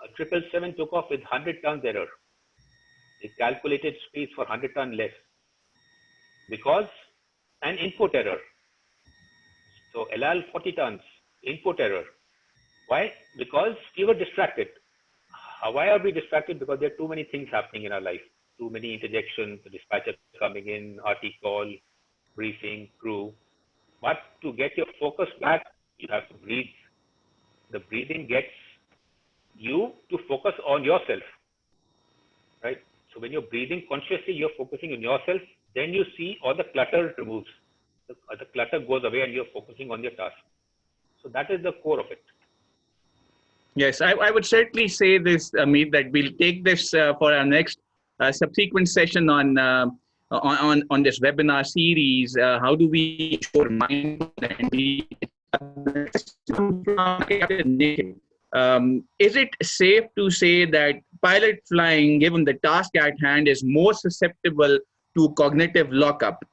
[SPEAKER 3] A 777 took off with 100 tons error. They calculated speeds for 100 ton less because an input error. So El Al 40 tons, input error. Why? Because we were distracted. Why are we distracted? Because there are too many things happening in our life. Too many interjections, the dispatcher coming in, RT call, briefing, crew. But to get your focus back, you have to breathe. The breathing gets you to focus on yourself, right? So when you're breathing consciously, you're focusing on yourself, then you see all the clutter removes. The clutter goes away and you're focusing on your task. So that is the core of it.
[SPEAKER 1] Yes, I would certainly say this, Amit, that we'll take this for our next subsequent session on this webinar series. How do we ensure mindfulness and is it safe to say that pilot flying, given the task at hand, is more susceptible to cognitive lockup?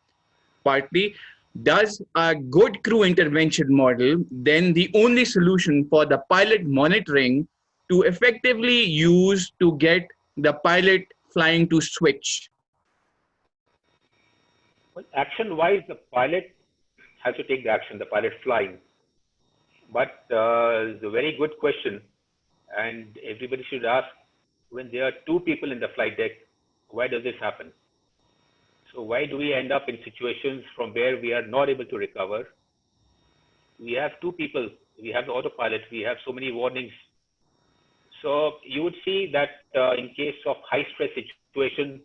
[SPEAKER 1] Partly, does a good crew intervention model then the only solution for the pilot monitoring to effectively use to get the pilot flying to switch?
[SPEAKER 3] Well, action-wise, the pilot has to take the action, the pilot flying. But it's a very good question, and everybody should ask, when there are two people in the flight deck, why does this happen? So why do we end up in situations from where we are not able to recover? We have two people, we have the autopilot, we have so many warnings. So you would see that in case of high stress situation,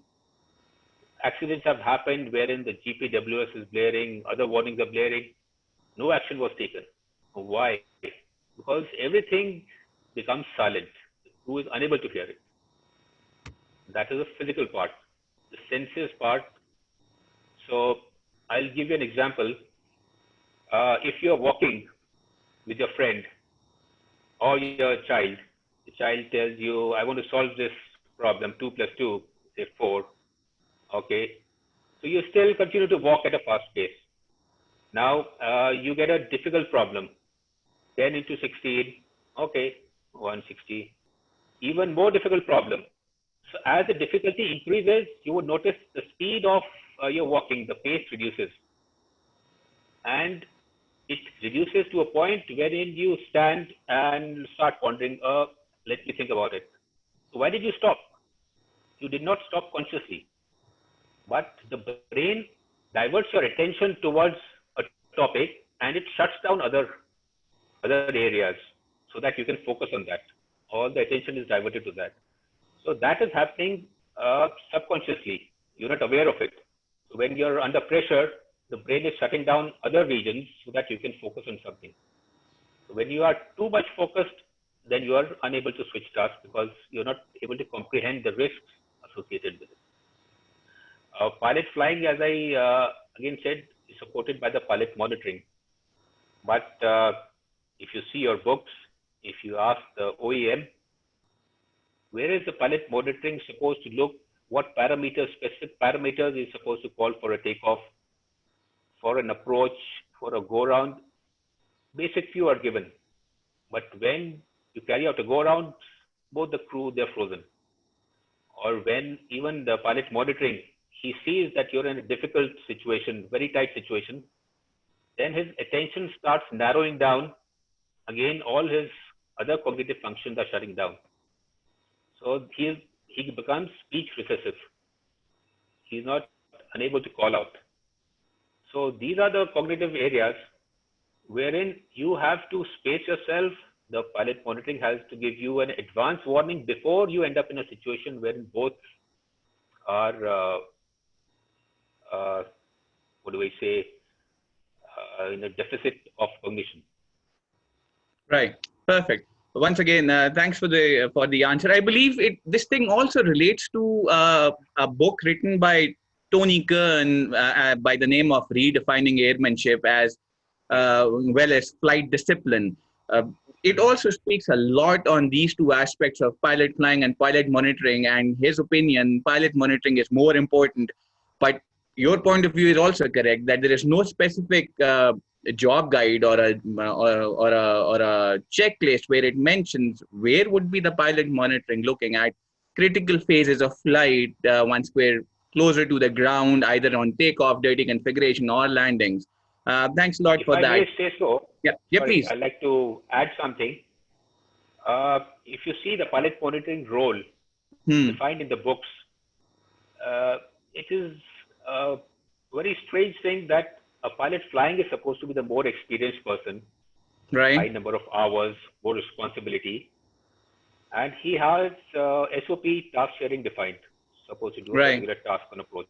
[SPEAKER 3] accidents have happened wherein the GPWS is blaring, other warnings are blaring, no action was taken. Why? Because everything becomes silent. The crew is unable to hear it. That is the physical part. The senses part. So I'll give you an example. If you're walking with your friend or your child, the child tells you, I want to solve this problem, 2 + 2, say 4. Okay. So you still continue to walk at a fast pace. Now you get a difficult problem. 10 into 16, okay, 160. Even more difficult problem. So as the difficulty increases, you would notice the speed of your walking, the pace reduces. And it reduces to a point wherein you stand and start pondering, let me think about it. So why did you stop? You did not stop consciously. But the brain diverts your attention towards a topic and it shuts down other areas so that you can focus on that. All the attention is diverted to that. So that is happening subconsciously. You're not aware of it. So when you're under pressure, the brain is shutting down other regions so that you can focus on something. So when you are too much focused, then you are unable to switch tasks because you're not able to comprehend the risks associated with it. Pilot flying, as I again said, is supported by the pilot monitoring. But if you see your books, if you ask the OEM, where is the pilot monitoring supposed to look? What parameters, specific parameters is supposed to call for a takeoff, for an approach, for a go-round? Basic few are given. But when you carry out a go-round, both the crew, they're frozen. Or when even the pilot monitoring, he sees that you're in a difficult situation, very tight situation, then his attention starts narrowing down. Again, all his other cognitive functions are shutting down. So he becomes speech recessive. He's not unable to call out. So these are the cognitive areas wherein you have to space yourself. The pilot monitoring has to give you an advance warning before you end up in a situation wherein both are, what do I say, in a deficit of cognition.
[SPEAKER 1] Right. Perfect. Once again, thanks for the answer. I believe this thing also relates to a book written by Tony Kern by the name of Redefining Airmanship as well as flight discipline. It also speaks a lot on these two aspects of pilot flying and pilot monitoring. And his opinion, pilot monitoring is more important. But your point of view is also correct that there is no specific job guide or a checklist where it mentions where would be the pilot monitoring looking at critical phases of flight once we're closer to the ground, either on takeoff, dirty configuration, or landings. Thanks a lot for
[SPEAKER 3] that.
[SPEAKER 1] that.
[SPEAKER 3] If I may say so,
[SPEAKER 1] yeah, please.
[SPEAKER 3] I'd like to add something. If you see the pilot monitoring role defined in the books, it is a very strange thing that a pilot flying is supposed to be the more experienced person,
[SPEAKER 1] right?
[SPEAKER 3] High number of hours, more responsibility, and he has SOP task sharing defined, supposed to do a regular task on approach.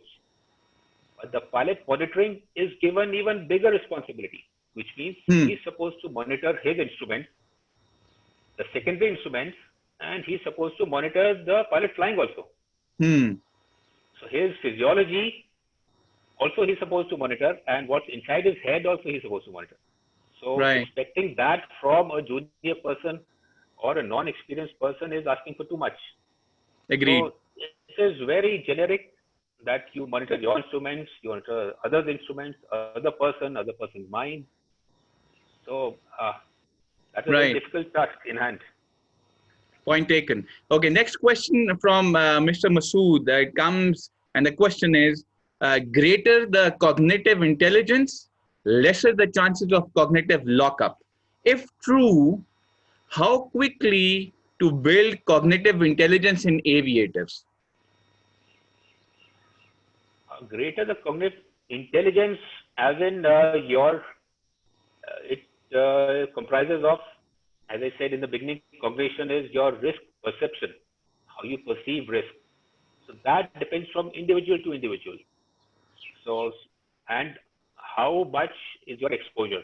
[SPEAKER 3] But the pilot monitoring is given even bigger responsibility, which means he's supposed to monitor his instruments, the secondary instruments, and he's supposed to monitor the pilot flying also. So his physiology also he's supposed to monitor, and what's inside his head also he's supposed to monitor. So expecting that from a junior person or a non-experienced person is asking for too much.
[SPEAKER 1] Agreed.
[SPEAKER 3] So it is very generic that you monitor your instruments, you monitor others' instruments, other person's mind. So that is a difficult task in hand.
[SPEAKER 1] Point taken. Okay, next question from Mr. Masood that comes, and the question is, greater the cognitive intelligence, lesser the chances of cognitive lockup. If true, how quickly to build cognitive intelligence in aviators?
[SPEAKER 3] Greater the cognitive intelligence, as in it comprises of, as I said in the beginning, cognition is your risk perception, how you perceive risk. So that depends from individual to individual. So, and how much is your exposure?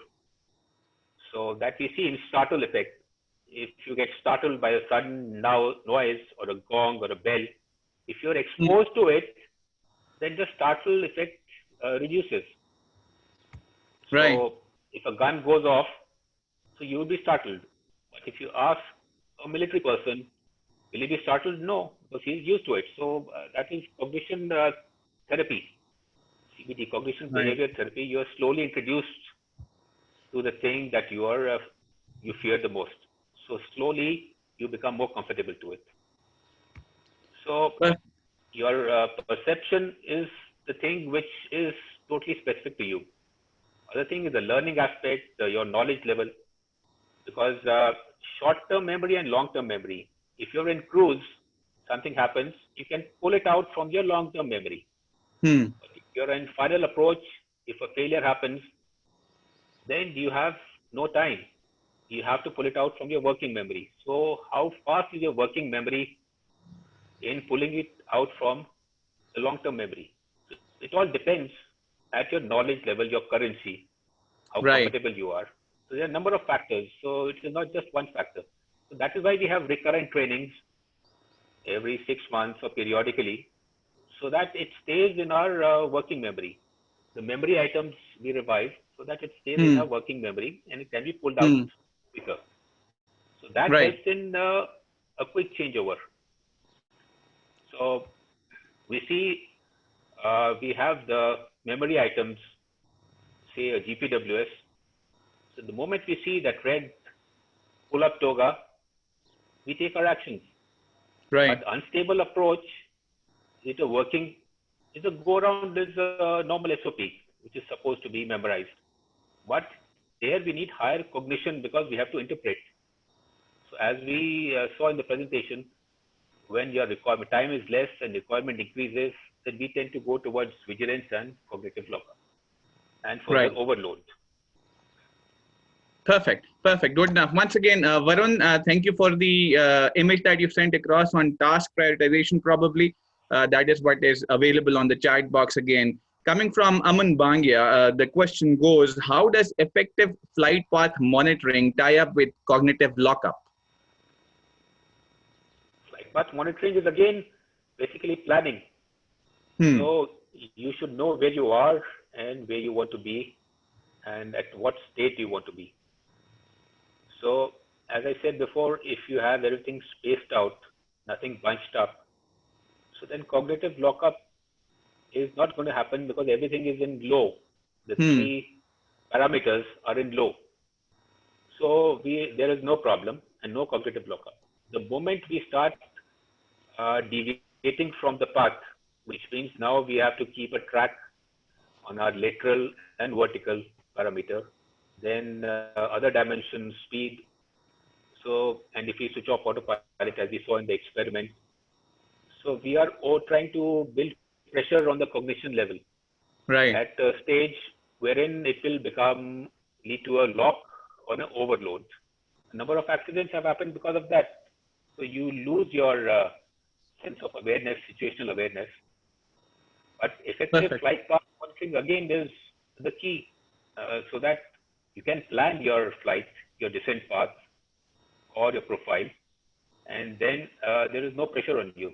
[SPEAKER 3] So that we see in startle effect. If you get startled by a sudden noise or a gong or a bell, if you're exposed to it, then the startle effect reduces. So if a gun goes off, so you will be startled. But if you ask a military person, will he be startled? No, because he is used to it. So that is cognition therapy. CBT, cognition behavior therapy. You are slowly introduced to the thing that you fear the most. So slowly you become more comfortable to it. So your perception is the thing which is totally specific to you. Other thing is the learning aspect, your knowledge level, because short-term memory and long-term memory. If you're in cruise, something happens, you can pull it out from your long-term memory. But if you're in final approach, if a failure happens, then you have no time. You have to pull it out from your working memory. So how fast is your working memory in pulling it out from the long-term memory? It all depends at your knowledge level, your currency, how comfortable you are. So there are a number of factors. So it is not just one factor. So that is why we have recurrent trainings every 6 months or periodically, so that it stays in our working memory. The memory items we revive so that it stays in our working memory and it can be pulled out quicker. So that helps in a quick changeover. So we see we have the memory items, say a GPWS. So the moment we see that red pull-up toga, we take our actions. But unstable approach, it's a working, it's a go-around is a normal SOP, which is supposed to be memorized. But there we need higher cognition because we have to interpret. So as we saw in the presentation, when your requirement time is less and requirement increases, then we tend to go towards vigilance and cognitive lockup and further overload.
[SPEAKER 1] Perfect. Good enough. Once again, Varun, thank you for the image that you sent across on task prioritization probably. That is what is available on the chat box again. Coming from Aman Bangia, the question goes, how does effective flight path monitoring tie up with cognitive lockup?
[SPEAKER 3] Flight path monitoring is again basically planning. So you should know where you are and where you want to be and at what state you want to be. So as I said before, if you have everything spaced out, nothing bunched up, so then cognitive lockup is not going to happen because everything is in low. The three parameters are in low. So there is no problem and no cognitive lockup. The moment we start deviating from the path, which means now we have to keep a track on our lateral and vertical parameter, then other dimensions, speed. So, and if we switch off autopilot as we saw in the experiment, so we are all trying to build pressure on the cognition level.
[SPEAKER 1] Right.
[SPEAKER 3] At a stage wherein it will lead to a lock or an overload. A number of accidents have happened because of that. So you lose your sense of awareness, situational awareness. But effective flight path monitoring again is the key, so that you can plan your flight, your descent path, or your profile, and then there is no pressure on you.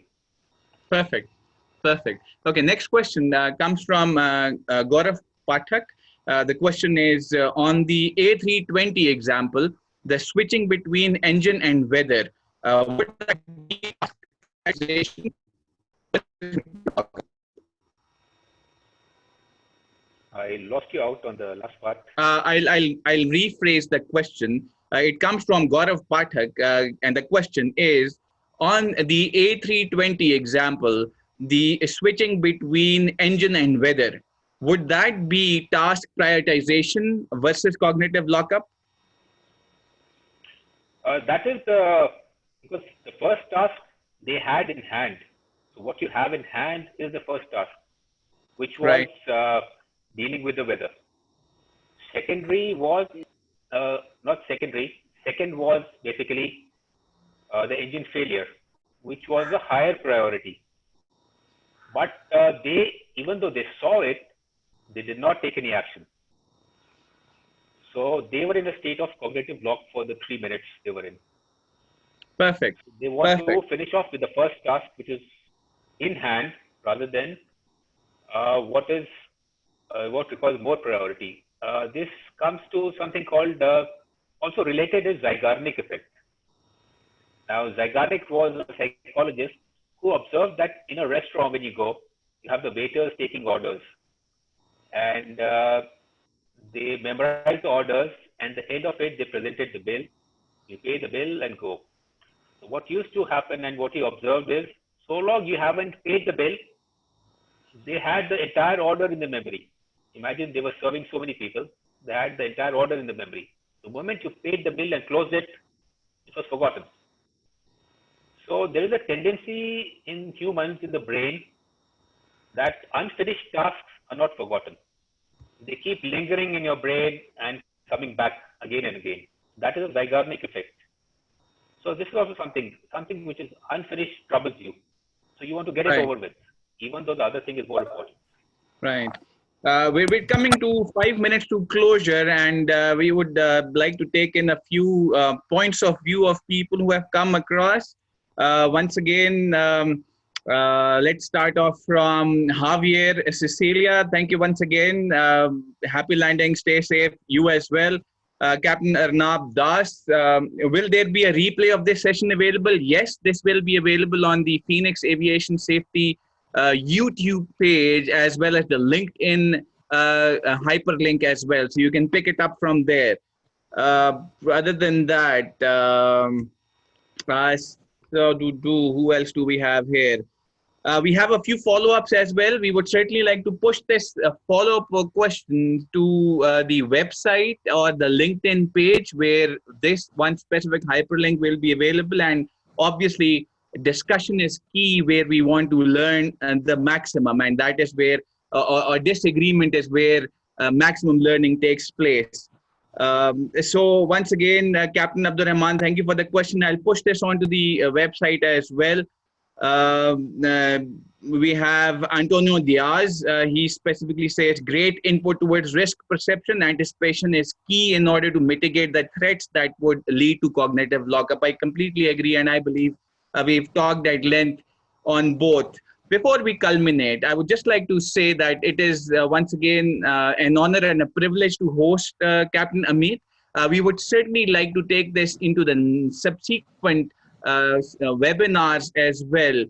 [SPEAKER 1] Perfect. Okay, next question comes from Gaurav Pathak. The question is on the A320 example, the switching between engine and weather. Would that be
[SPEAKER 3] I lost you out on the last part.
[SPEAKER 1] I'll rephrase the question. It comes from Gaurav Pathak, and the question is on the A320 example, the switching between engine and weather. Would that be task prioritization versus cognitive lockup?
[SPEAKER 3] That is because the first task they had in hand. So what you have in hand is the first task, which was dealing with the weather. Secondary was not secondary. Second was basically the engine failure, which was a higher priority. But even though they saw it, they did not take any action. So they were in a state of cognitive lock for the 3 minutes they were in.
[SPEAKER 1] Perfect.
[SPEAKER 3] They want to finish off with the first task, which is in hand, rather than what we call more priority. This comes to something called, also related is Zeigarnik effect. Now, Zeigarnik was a psychologist who observed that in a restaurant, when you go, you have the waiters taking orders, and they memorize the orders, and at the end of it, they presented the bill. You pay the bill and go. So what used to happen and what he observed is, so long you haven't paid the bill, they had the entire order in the memory. Imagine they were serving so many people, they had the entire order in the memory. The moment you paid the bill and closed it, it was forgotten. So there is a tendency in humans, in the brain, that unfinished tasks are not forgotten. They keep lingering in your brain and coming back again and again. That is a Zeigarnik effect. So this is also something which is unfinished troubles you. So you want to get it over with, even though the other thing is more important.
[SPEAKER 1] Right. We're coming to 5 minutes to closure, and we would like to take in a few points of view of people who have come across. Once again, let's start off from Javier Cecilia. Thank you once again. Happy landing. Stay safe. You as well. Captain Arnab Das, will there be a replay of this session available? Yes, this will be available on the Phoenix Aviation Safety YouTube page, as well as the LinkedIn hyperlink as well. So you can pick it up from there. Other than that, who else do we have here? We have a few follow-ups as well. We would certainly like to push this follow-up question to the website or the LinkedIn page, where this one specific hyperlink will be available. And obviously, discussion is key, where we want to learn the maximum. And that is where, or disagreement is where maximum learning takes place. So once again, Captain Abdul Rahman, thank you for the question. I'll push this onto the website as well. We have Antonio Diaz. He specifically says, great input towards risk perception. Anticipation is key in order to mitigate the threats that would lead to cognitive lockup. I completely agree, and I believe we've talked at length on both. before we culminate, I would just like to say that it is once again an honor and a privilege to host Captain Amit. We would certainly like to take this into the subsequent webinars as well.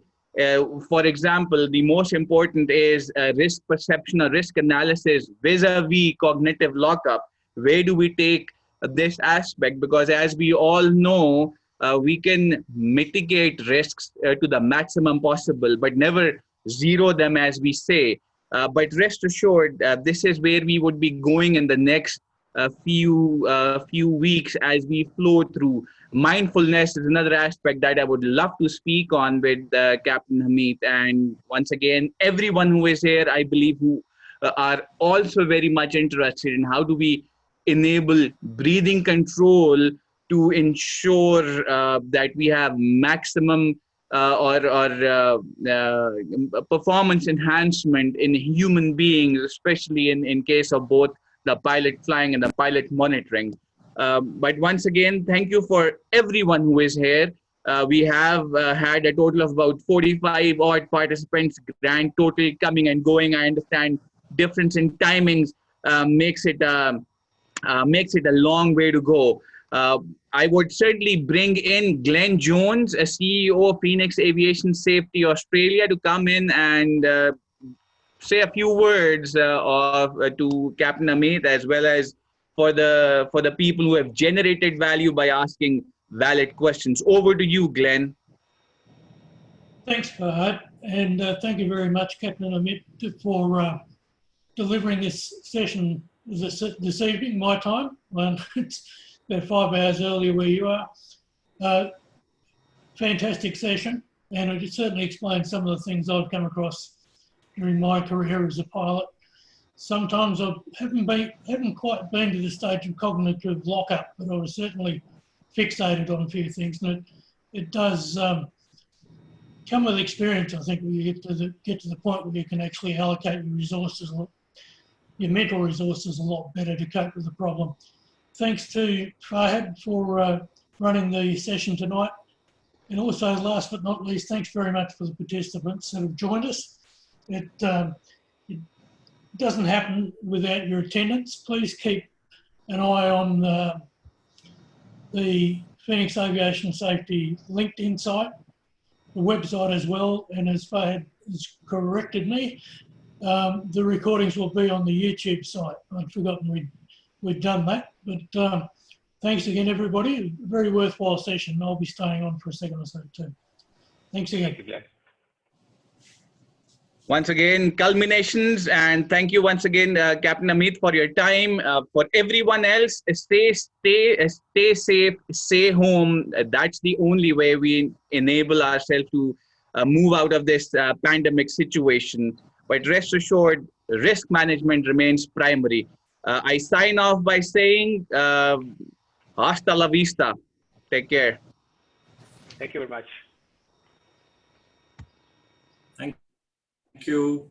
[SPEAKER 1] For example, the most important is risk perception or risk analysis vis-a-vis cognitive lockup. Where do we take this aspect? Because as we all know, we can mitigate risks to the maximum possible, but never zero them, as we say. But rest assured, this is where we would be going in the next few weeks as we flow through. Mindfulness is another aspect that I would love to speak on with Captain Amit. And once again, everyone who is here, I believe, who are also very much interested in how do we enable breathing control to ensure that we have maximum performance enhancement in human beings, especially in case of both the pilot flying and the pilot monitoring. But once again, thank you for everyone who is here. We have had a total of about 45 odd participants, grand total coming and going. I understand difference in timings makes it a long way to go. I would certainly bring in Glenn Jones, a CEO of Phoenix Aviation Safety Australia, to come in and say a few words to Captain Amit, as well as for the people who have generated value by asking valid questions. Over to you, Glenn.
[SPEAKER 10] Thanks, Fahad, and thank you very much, Captain Amit, for delivering this session this evening, my time. It's about 5 hours earlier where you are. Fantastic session, and it certainly explains some of the things I've come across during my career as a pilot. Sometimes I haven't quite been to the stage of cognitive lockup, but I was certainly fixated on a few things, and it does come with experience. I think when you get to the point where you can actually allocate your resources, your mental resources, a lot better to cope with the problem. Thanks to Fahad for running the session tonight. And also, last but not least, thanks very much for the participants that have joined us. It doesn't happen without your attendance. Please keep an eye on the Phoenix Aviation Safety LinkedIn site, the website as well. And as Fahad has corrected me, the recordings will be on the YouTube site. I'd forgotten we'd done that, but thanks again, everybody. A very worthwhile session. I'll be staying on for a second or so too. Thanks again.
[SPEAKER 3] Thank you, Glenn.
[SPEAKER 1] Once again, culminations, and thank you once again, Captain Amit, for your time. For everyone else, stay safe, stay home. That's the only way we enable ourselves to move out of this pandemic situation. But rest assured, risk management remains primary. I sign off by saying, hasta la vista. Take care.
[SPEAKER 3] Thank you very much.
[SPEAKER 11] Thank you.